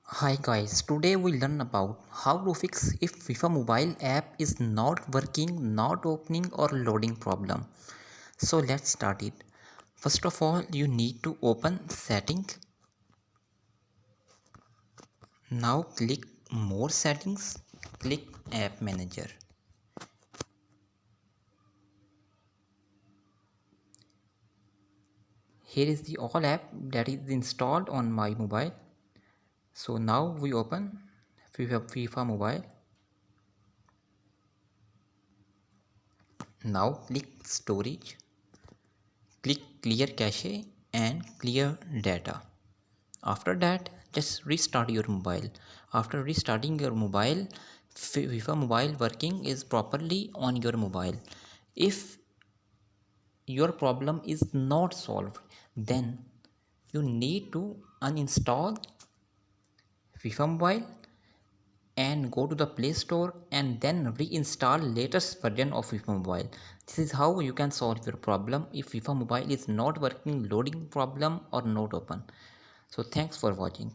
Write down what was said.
Hi guys, today we learn about how to fix if FIFA mobile app is not working, not opening or loading problem. So let's start it. First of all, you need to open settings. Now click more settings, click app manager. Here is the all app that is installed on my mobile. So now we open FIFA mobile. Now click storage, click clear cache and clear data. After that, just restart your mobile. After restarting your mobile, FIFA mobile working is properly on your mobile. If your problem is not solved, then you need to uninstall FIFA mobile and go to the Play Store and then reinstall latest version of FIFA mobile. This is how you can solve your problem if FIFA mobile is not working, loading problem or not open. So thanks for watching.